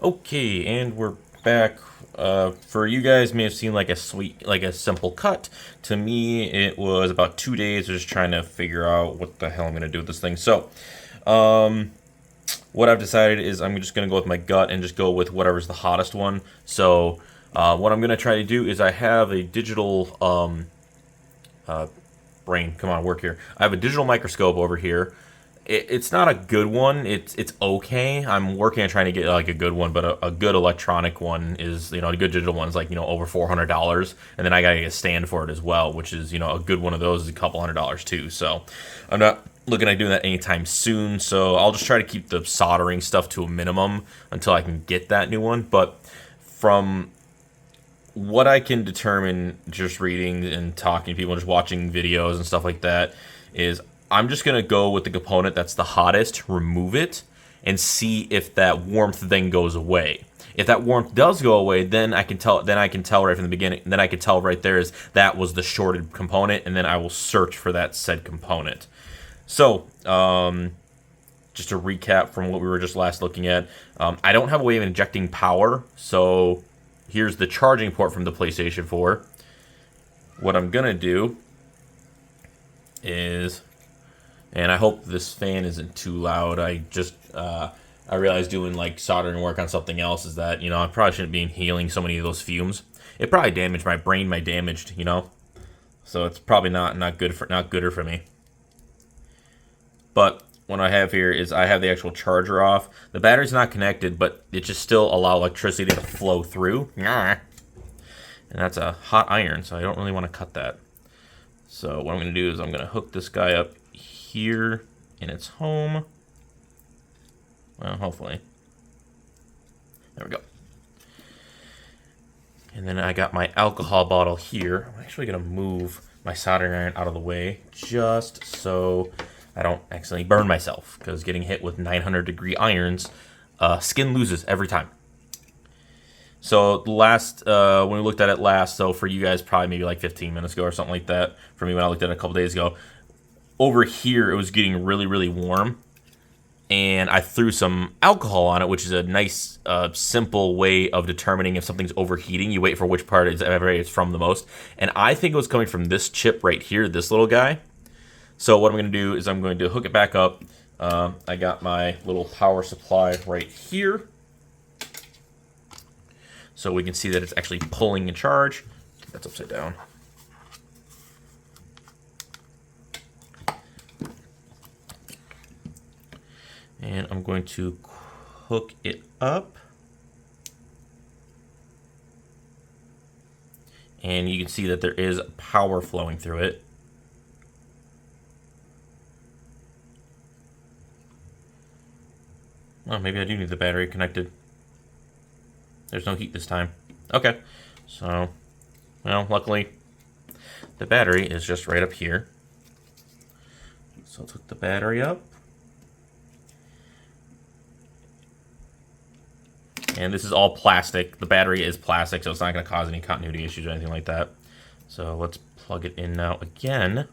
Okay, and we're back. For you guys, may have seemed like a simple cut. To me, it was about 2 days of just trying to figure out what the hell I'm gonna do with this thing. So, what I've decided is I'm just gonna go with my gut and just go with whatever's the hottest one. So, what I'm gonna try to do is I have a digital brain. Come on, work here. I have a digital microscope over here. It's not a good one. It's okay. I'm working on trying to get like a good one, but a good electronic one is, a good digital one is like, over $400, and then I gotta get a stand for it as well, which is, a good one of those is a couple $100 too. So I'm not looking at doing that anytime soon. So I'll just try to keep the soldering stuff to a minimum until I can get that new one. But from what I can determine just reading and talking to people, just watching videos and stuff like that, is I'm just gonna go with the component that's the hottest, remove it, and see if that warmth then goes away. If that warmth does go away, then I can tell. Then I can tell right from the beginning. Then I can tell right there is that was the shorted component, and then I will search for that said component. So, just to recap from what we were just last looking at, I don't have a way of injecting power. So, here's the charging port from the PlayStation 4. What I'm gonna do is, and I hope this fan isn't too loud. I realized doing like soldering work on something else is that, I probably shouldn't be inhaling so many of those fumes. It probably damaged my brain, so it's probably not gooder for me. But what I have here is I have the actual charger off. The battery's not connected, but it just still allow electricity to flow through. And that's a hot iron, so I don't really want to cut that. So what I'm going to do is I'm going to hook this guy up here in its home. Well, hopefully. There we go. And then I got my alcohol bottle here. I'm actually going to move my soldering iron out of the way just so I don't accidentally burn myself, because getting hit with 900-degree irons, skin loses every time. So when we looked at it last, so for you guys probably maybe like 15 minutes ago or something like that, for me when I looked at it a couple days ago, over here it was getting really, really warm, and I threw some alcohol on it, which is a nice, simple way of determining if something's overheating. You wait for which part it's from the most, and I think it was coming from this chip right here, this little guy. So what I'm going to do is I'm going to hook it back up. I got my little power supply right here, so we can see that it's actually pulling a charge. That's upside down. And I'm going to hook it up. And you can see that there is power flowing through it. Oh, maybe I do need the battery connected. There's no heat this time. Okay, so, well, luckily, the battery is just right up here. So I took the battery up. And this is all plastic. The battery is plastic, so it's not going to cause any continuity issues or anything like that. So let's plug it in now again.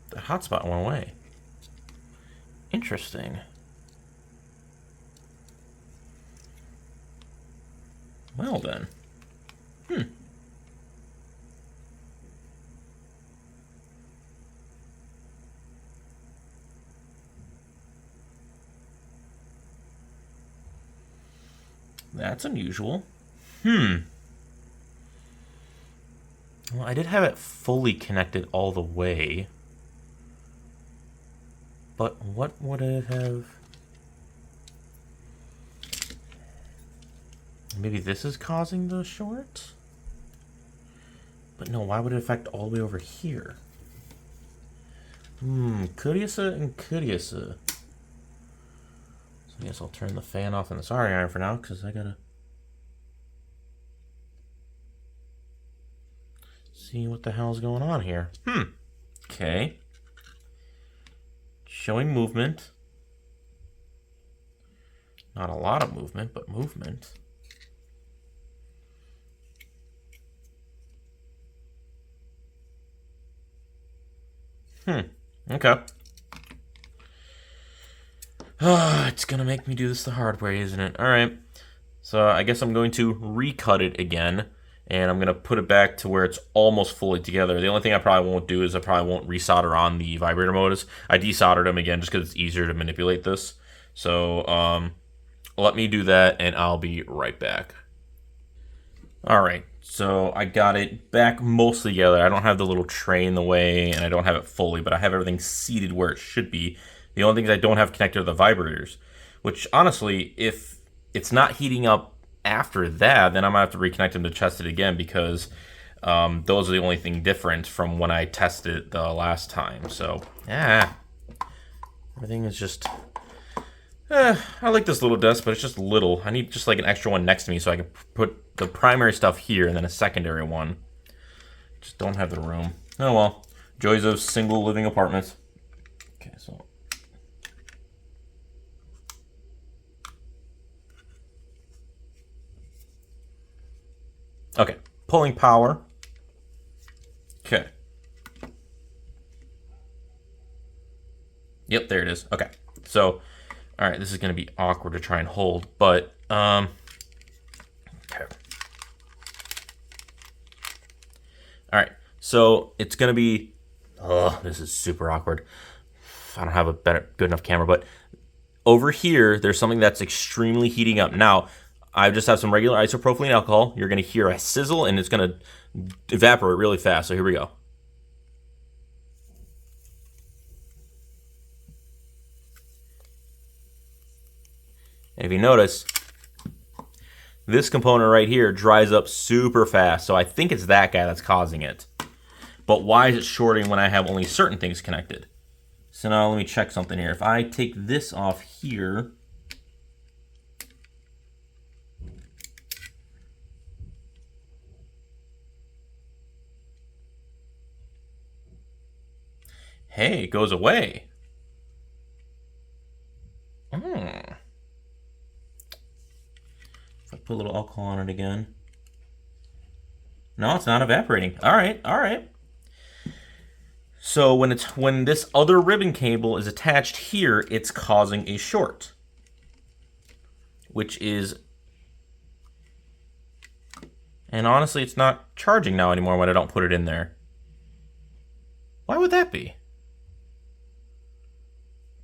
The hotspot went away. Interesting. Well then. That's unusual. Well, I did have it fully connected all the way. But what would it have... Maybe this is causing the short? But no, why would it affect all the way over here? Curiouser and curiouser. So I guess I'll turn the fan off on the soldering iron for now, because I gotta see what the hell's going on here. Okay. Showing movement. Not a lot of movement, but movement. Okay. It's gonna make me do this the hard way, isn't it? Alright. So I guess I'm going to recut it again, and I'm going to put it back to where it's almost fully together. The only thing I probably won't do is I probably won't resolder on the vibrator motors. I desoldered them again just because it's easier to manipulate this. So let me do that, and I'll be right back. Alright, so I got it back mostly together. I don't have the little tray in the way, and I don't have it fully, but I have everything seated where it should be. The only things I don't have connected are the vibrators, which honestly, if it's not heating up after that, then I'm gonna have to reconnect them to test it again, because those are the only thing different from when I tested it the last time. So everything is just I like this little desk, but it's just little. I need just like an extra one next to me so I can put the primary stuff here and then a secondary one. Just don't have the room. Oh well, joys of single living apartments. Okay, so okay, pulling power. Okay. Yep, there it is. Okay. So, all right, this is going to be awkward to try and hold, but okay. All right. So, it's going to be this is super awkward. I don't have a good enough camera, but over here there's something that's extremely heating up. Now, I just have some regular isopropylene alcohol. You're going to hear a sizzle, and it's going to evaporate really fast. So here we go. And if you notice, this component right here dries up super fast. So I think it's that guy that's causing it. But why is it shorting when I have only certain things connected? So now let me check something here. If I take this off here, hey, it goes away. If I put a little alcohol on it again. No, it's not evaporating. All right, all right. So when this other ribbon cable is attached here, it's causing a short, which is, and honestly, it's not charging now anymore when I don't put it in there. Why would that be?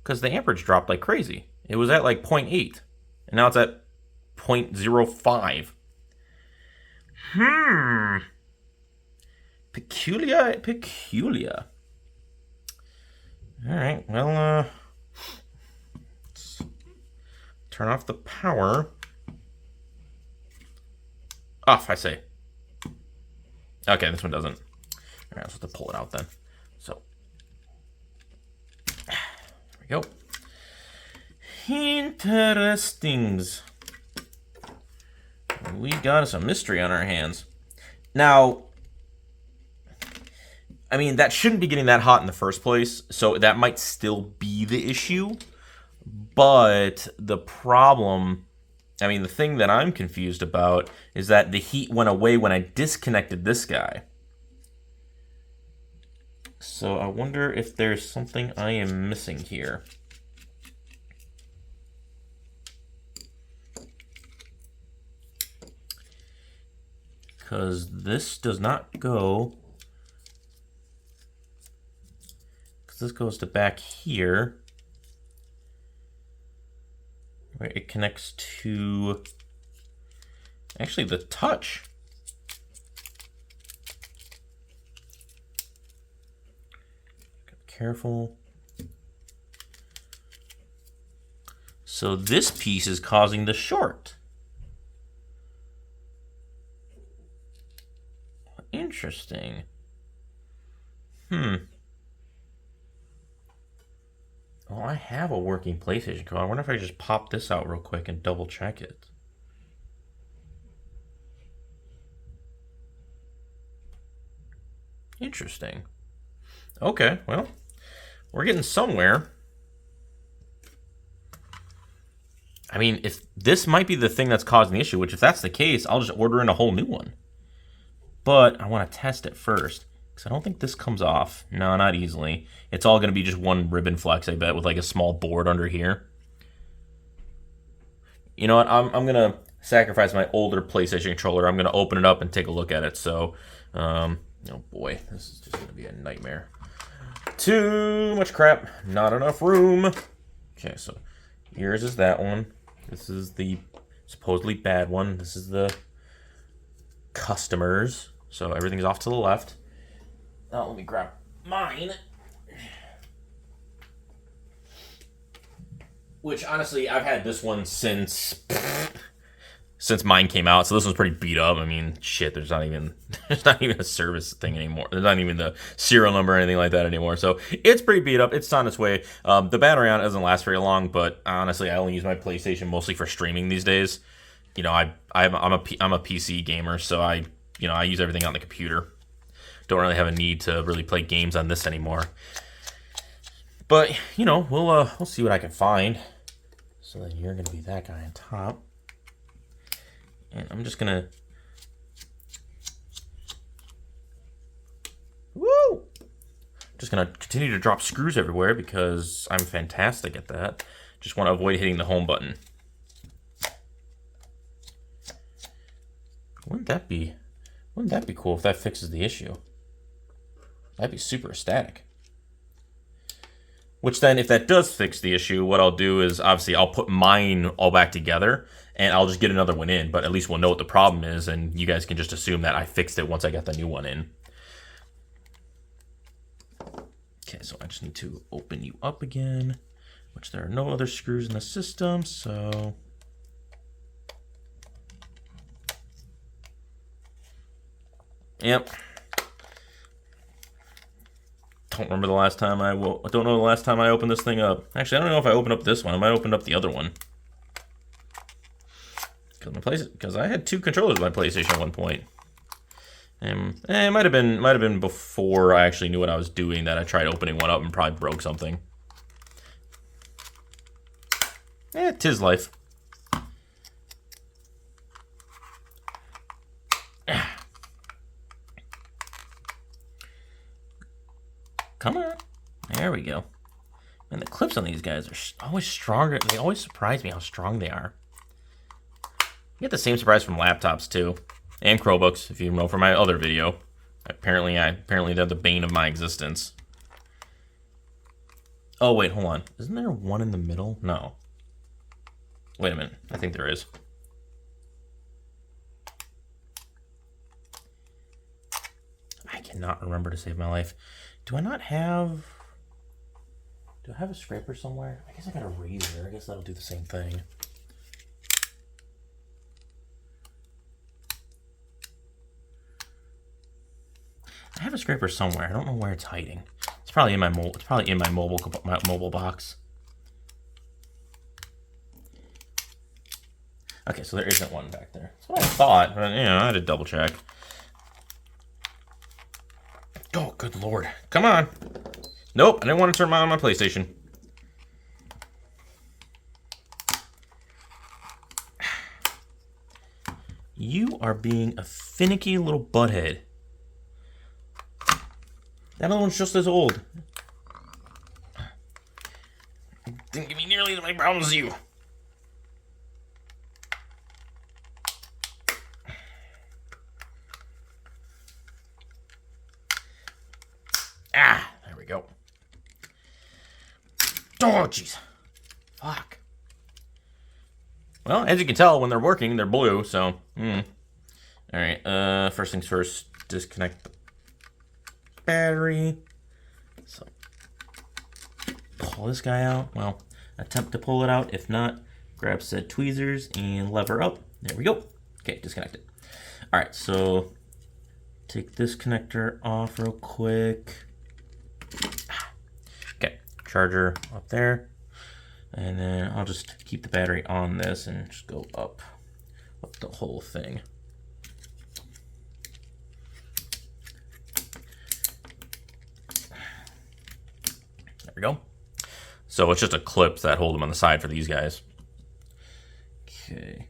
Because the amperage dropped like crazy. It was at like 0.8, and now it's at 0.05. Peculiar. All right, well, let's turn off the power. Off, I say. Okay, this one doesn't. All right, let's have to pull it out then. So, there we go. Interestings. We got some mystery on our hands. Now, I mean, that shouldn't be getting that hot in the first place, so that might still be the issue. But the problem, I mean, the thing that I'm confused about is that the heat went away when I disconnected this guy. So I wonder if there's something I am missing here. Because this does not go, because this goes to back here, where it connects to actually the touch. Careful. So this piece is causing the short. Interesting. Oh, I have a working PlayStation code. I wonder if I just pop this out real quick and double check it. Interesting. Okay, well, we're getting somewhere. I mean, if this might be the thing that's causing the issue, which if that's the case, I'll just order in a whole new one. But I want to test it first, because I don't think this comes off. No, not easily. It's all going to be just one ribbon flex, I bet, with like a small board under here. You know what? I'm going to sacrifice my older PlayStation controller. I'm going to open it up and take a look at it. So, oh boy, this is just going to be a nightmare. Too much crap. Not enough room. Okay, so yours is that one. This is the supposedly bad one. This is the customers. So everything's off to the left. Now let me grab mine. Which honestly, I've had this one since mine came out. So this one's pretty beat up. I mean, shit, there's not even a service thing anymore. There's not even the serial number or anything like that anymore. So it's pretty beat up. It's on its way. The battery on it doesn't last very long, but honestly, I only use my PlayStation mostly for streaming these days. You know, I'm a PC gamer, so I use everything on the computer. Don't really have a need to really play games on this anymore. But we'll see what I can find. So then you're gonna be that guy on top. And I'm just gonna, just gonna continue to drop screws everywhere because I'm fantastic at that. Just want to avoid hitting the home button. Wouldn't that be cool if that fixes the issue? That'd be super ecstatic. Which then, if that does fix the issue, what I'll do is, obviously, I'll put mine all back together, and I'll just get another one in, but at least we'll know what the problem is, and you guys can just assume that I fixed it once I got the new one in. Okay, so I just need to open you up again, which there are no other screws in the system, so... Yep. Don't remember the last time I don't know the last time I opened this thing up. Actually, I don't know if I opened up this one. I might have opened up the other one. Because I had two controllers with my PlayStation at one point. And it might have been before I actually knew what I was doing that I tried opening one up and probably broke something. 'Tis life. Come on. There we go. And the clips on these guys are always stronger. They always surprise me how strong they are. You get the same surprise from laptops too. And Chromebooks, if you know from my other video. Apparently they're the bane of my existence. Oh wait, hold on. Isn't there one in the middle? No. Wait a minute. I think there is. I cannot remember to save my life. Do I have a scraper somewhere? I guess I got a razor. I guess that'll do the same thing. I have a scraper somewhere. I don't know where it's hiding. It's probably in my mobile box. Okay, so there isn't one back there. That's what I thought, but I had to double check. Oh, good lord. Come on. Nope, I didn't want to turn on my PlayStation. You are being a finicky little butthead. That other one's just as old. Didn't give me nearly as many problems as you. There we go. Oh, jeez. Fuck. Well, as you can tell, when they're working, they're blue, so... Alright, first things first, disconnect the battery. So, pull this guy out. Well, attempt to pull it out. If not, grab said tweezers and lever up. There we go. Okay, disconnect it. Alright, so... take this connector off real quick. Okay, charger up there. And then I'll just keep the battery on this and just go up the whole thing. There we go. So it's just a clip that hold them on the side for these guys. Okay.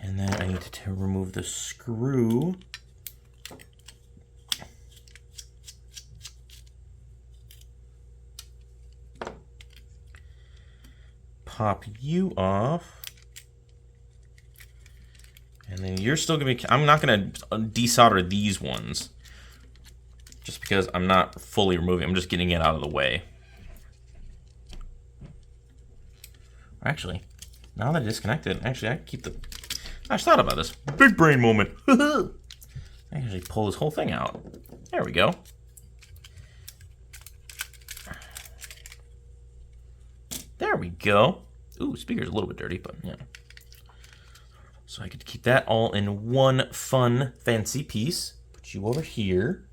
And then I need to remove the screw. Pop you off. And then you're still going to be... I'm not going to desolder these ones. Just because I'm not fully removing. I'm just getting it out of the way. Actually, now that I disconnected, actually I can keep the... I just thought about this. Big brain moment. I can actually pull this whole thing out. There we go. There we go. Ooh, speaker's a little bit dirty, but yeah. So I could keep that all in one fun, fancy piece. Put you over here.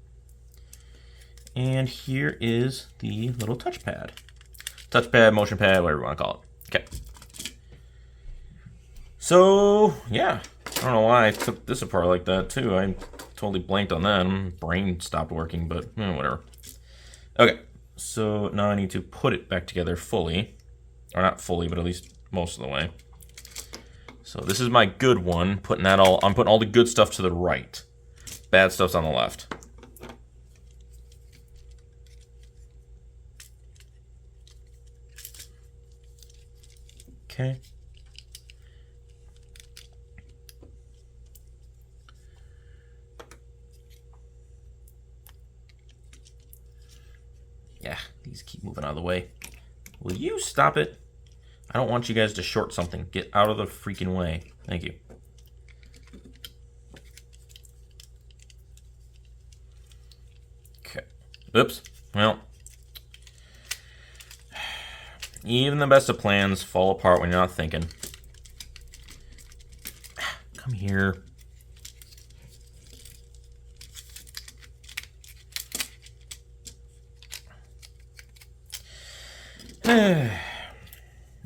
And here is the little touchpad. Touchpad, motion pad, whatever you want to call it. Okay. So, yeah. I don't know why I took this apart like that, too. I totally blanked on that. My brain stopped working, but whatever. Okay. So now I need to put it back together fully. Or not fully, but at least most of the way. So this is my good one. I'm putting all the good stuff to the right. Bad stuff's on the left. Okay. Yeah, these keep moving out of the way. Will you stop it? I don't want you guys to short something. Get out of the freaking way. Thank you. Okay. Oops. Well. Even the best of plans fall apart when you're not thinking. Come here.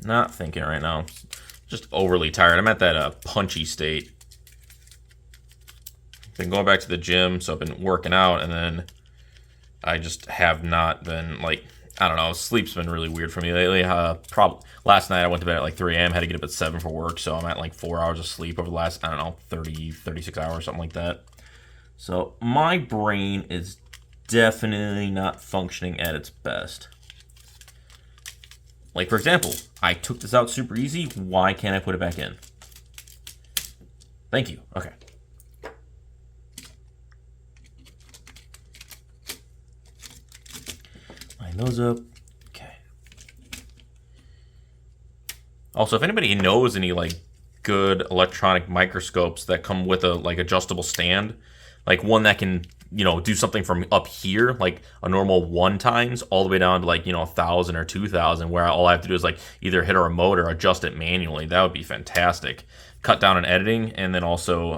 Not thinking right now. Just overly tired. I'm at that punchy state. Been going back to the gym, so I've been working out, and then I just have not been, like, I don't know, sleep's been really weird for me lately. Last night I went to bed at like 3 a.m., had to get up at 7 for work, so I'm at like 4 hours of sleep over the last, I don't know, 36 hours, something like that. So my brain is definitely not functioning at its best. Like, for example, I took this out super easy. Why can't I put it back in? Thank you. Okay. Line those up. Okay. Also, if anybody knows any, like, good electronic microscopes that come with a, like, adjustable stand, like one that can, you know, do something from up here, like a normal 1 times, all the way down to, like, you know, 1,000 or 2,000, where all I have to do is, like, either hit a remote or adjust it manually. That would be fantastic. Cut down on editing, and then also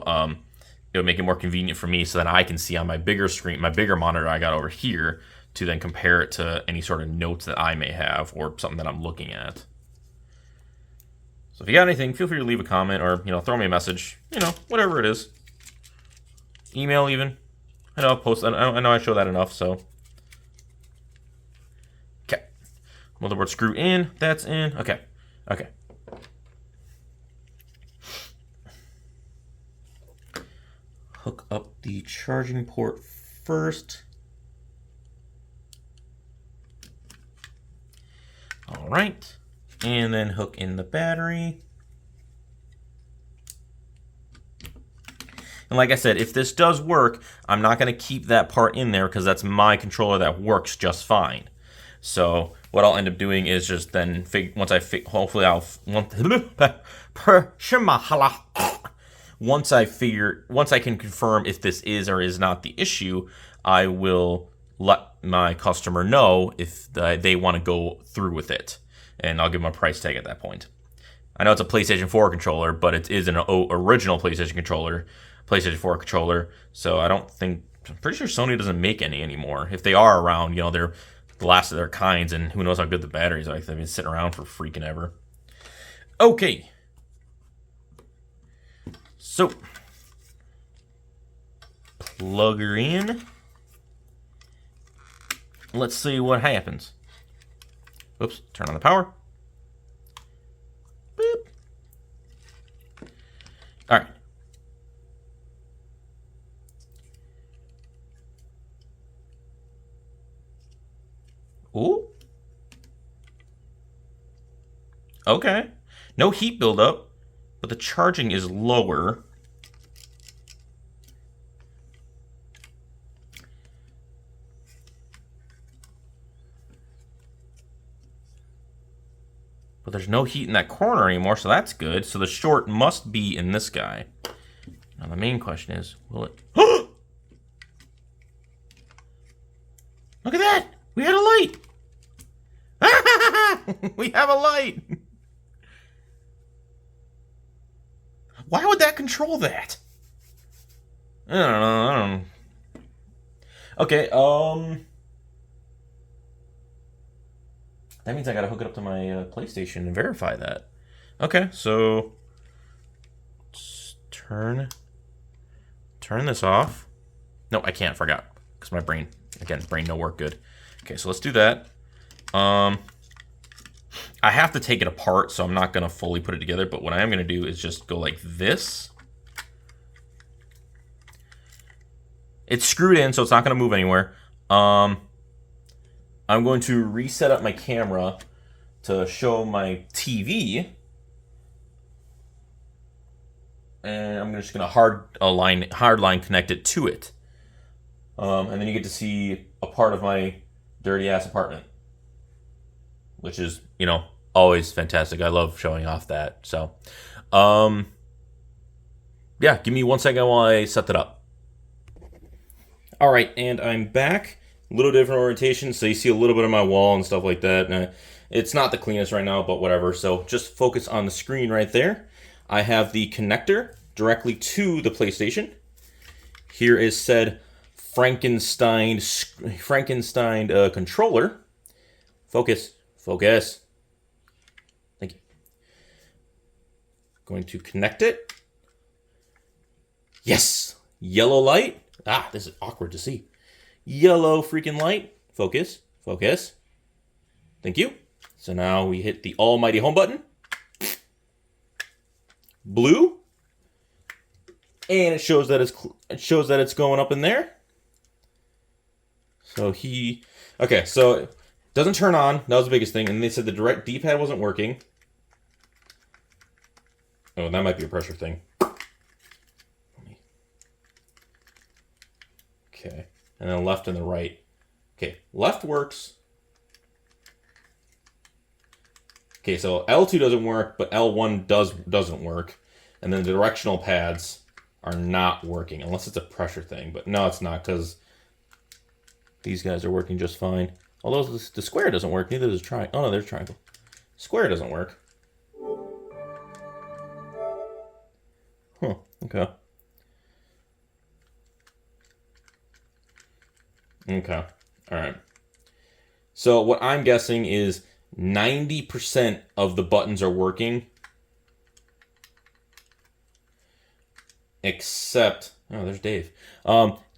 it would make it more convenient for me so that I can see on my bigger screen, my bigger monitor I got over here, to then compare it to any sort of notes that I may have or something that I'm looking at. So if you got anything, feel free to leave a comment or, you know, throw me a message, you know, whatever it is. Email even. I know I've posted, I know I show that enough, so. Okay. Motherboard screw in. That's in. Okay. Okay. Hook up the charging port first. All right. And then hook in the battery. And like I said, if this does work, I'm not going to keep that part in there because that's my controller that works just fine. So what I'll end up doing is just then once I can confirm if this is or is not the issue, I will let my customer know if they want to go through with it, and I'll give them a price tag at that point. I know it's a PlayStation 4 controller, but it is an original PlayStation 4 controller, so I'm pretty sure Sony doesn't make any anymore. If they are around, you know, they're the last of their kinds, and who knows how good the batteries are. They've been sitting around for freaking ever. Okay. So, plug her in. Let's see what happens. Oops, turn on the power. Okay. No heat buildup, but the charging is lower. But there's no heat in that corner anymore, so that's good. So the short must be in this guy. Now the main question is, will it... Look at that! We had a light! We have a light! Why would that control that? I don't know. Okay, that means I gotta hook it up to my PlayStation and verify that. Okay, so... Let's turn this off. No, I can't, forgot. Because my brain, again, brain no work good. Okay, so let's do that. I have to take it apart, so I'm not going to fully put it together, but what I am going to do is just go like this. It's screwed in, so it's not going to move anywhere. I'm going to reset up my camera to show my TV. And I'm just going to hard line connect it to it. And then you get to see a part of my dirty ass apartment, which is, you know, always fantastic. I love showing off that. So, yeah, give me 1 second while I set that up. All right, and I'm back. A little different orientation, so you see a little bit of my wall and stuff like that. It's not the cleanest right now, but whatever. So just focus on the screen right there. I have the connector directly to the PlayStation. Here is said Frankenstein controller. Focus. Thank you. Going to connect it. Yes. Yellow light. Ah, this is awkward to see. Yellow freaking light. Focus. Thank you. So now we hit the almighty home button. Blue. And it shows that it's going up in there. So okay, so it doesn't turn on. That was the biggest thing. And they said the direct D-pad wasn't working. Oh, that might be a pressure thing. Okay, and then left and the right. Okay, left works. Okay, so L2 doesn't work, but L1 doesn't work. And then the directional pads are not working, unless it's a pressure thing. But no, it's not, because these guys are working just fine. Although the square doesn't work, neither does triangle. Oh no, there's triangle. Square doesn't work. Huh, okay. Okay, alright. So what I'm guessing is 90% of the buttons are working. Except, oh, there's Dave.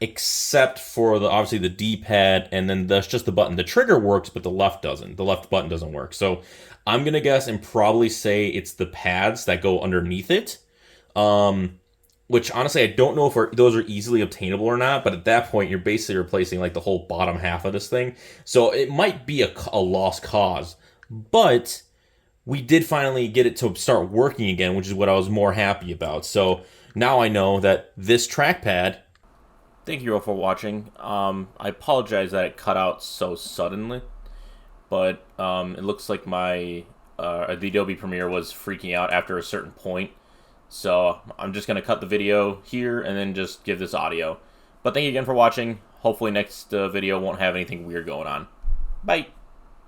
Except for obviously the D-pad, and then that's just the button. The trigger works, but the left doesn't. The left button doesn't work. So I'm gonna guess and probably say it's the pads that go underneath it. Which honestly, I don't know if those are easily obtainable or not. But at that point, you're basically replacing like the whole bottom half of this thing. So it might be a lost cause. But we did finally get it to start working again, which is what I was more happy about. So now I know that this trackpad... Thank you all for watching. I apologize that it cut out so suddenly, but it looks like the Adobe Premiere was freaking out after a certain point. So I'm just going to cut the video here and then just give this audio. But thank you again for watching. Hopefully next video won't have anything weird going on. Bye!